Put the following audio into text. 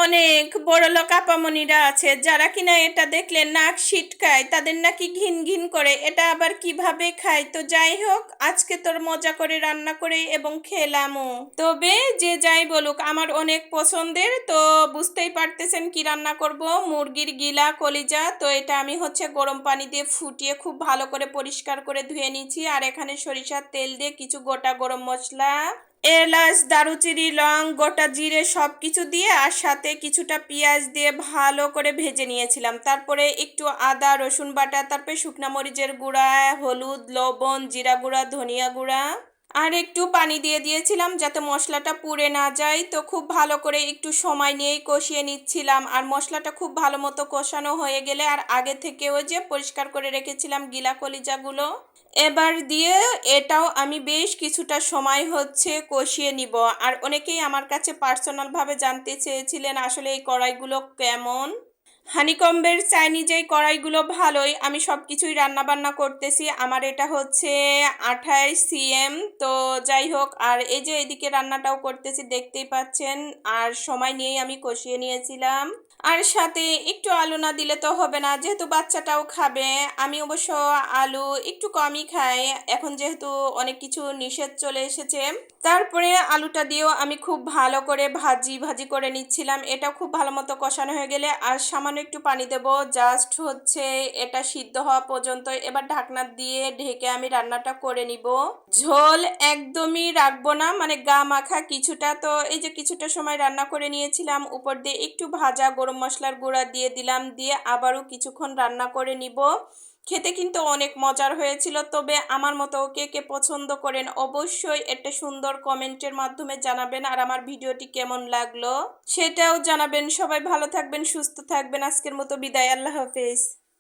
অনেক বড়লোক আপামনিরা আছে যারা কিনা এটা দেখলে নাক সিটকায়, তাদের নাকি ঘিন ঘিন করে। এটা আবার কিভাবে খায়? তো যাই হোক, আজকে তোর মজা করে রান্না করে এবং খেলামও। তবে যে যাই বলুক, আমার অনেক পছন্দের। তো বুঝতেই পারতেছেন কি রান্না করব। মুরগির গিলা কলিজা। তো এটা আমি গরম পানি দিয়ে ফুটিয়ে খুব ভালো করে পরিষ্কার করে ধুয়ে নিয়েছি। আর এখানে সরিষার তেল দিয়ে কিছু গোটা গরম মশলা, এলাচ, দারুচিনি, লং, গোটা জিরে সব কিছু দিয়ে আর সাথে কিছুটা পেঁয়াজ দিয়ে ভালো করে ভেজে নিয়েছিলাম। তারপরে একটু আদা রসুন বাটা, তারপরে শুকনা মরিচের গুঁড়া, হলুদ, লবণ, জিরা গুঁড়া, ধনিয়া গুঁড়া আর একটু পানি দিয়ে দিয়েছিলাম যাতে মশলাটা পুড়ে না যায়। তো খুব ভালো করে একটু সময় নিয়েই কষিয়ে নিচ্ছিলাম। আর মশলাটা খুব ভালো মতো কষানো হয়ে গেলে আর আগে থেকেও যে পরিষ্কার করে রেখেছিলাম গিলা কলিজাগুলো এবার দিয়ে এটাও আমি বেশ কিছুটা সময় কষিয়ে নিব। আর অনেকেই আমার কাছে পার্সোনালভাবে জানতে চেয়েছিলেন আসলে এই কড়াইগুলো কেমন। হানিকম্বের চাইনিজ এই কড়াইগুলো ভালোই। আমি সব কিছুই রান্না বান্না করতেছি। আমার এটা 28 cm। তো যাই হোক, আর এই যে এদিকে রান্নাটাও করতেছি দেখতেই পাচ্ছেন। আর সময় নিয়েই আমি কষিয়ে নিয়েছিলাম। আর সাথে একটু আলু না দিলে তো হবে না, যেহেতু বাচ্চাটাও খাবে। আমি অবশ্য আলু একটু কমই খাই এখন, যেহেতু অনেক কিছু নিষেধ চলে এসেছে। তারপরে আলুটা দিয়েও আমি খুব ভালো করে ভাজি ভাজি করে নিচ্ছিলাম। এটা খুব ভালো মতো কষানো হয়ে গেলে আর সামান্য একটু পানি দেব, জাস্ট এটা সিদ্ধ হওয়া পর্যন্ত। এবার ঢাকনা দিয়ে ঢেকে আমি রান্নাটা করে নিব। ঝোল একদমই রাখবো না, মানে গা মাখা কিছুটা। তো এই যে কিছুটা সময় রান্না করে নিয়েছিলাম, উপর দিয়ে একটু ভাজা গরম মশলার গুঁড়া দিয়ে দিলাম, দিয়ে আবারও কিছুক্ষণ রান্না করে নিব। খেতে কিন্তু অনেক মজার হয়েছিল। তবে আমার মতো কে কে পছন্দ করেন অবশ্যই একটা সুন্দর কমেন্টের মাধ্যমে জানাবেন। আর আমার ভিডিওটি কেমন লাগলো সেটাও জানাবেন। সবাই ভালো থাকবেন, সুস্থ থাকবেন। আজকের মতো বিদায়, আল্লাহ হাফেজ।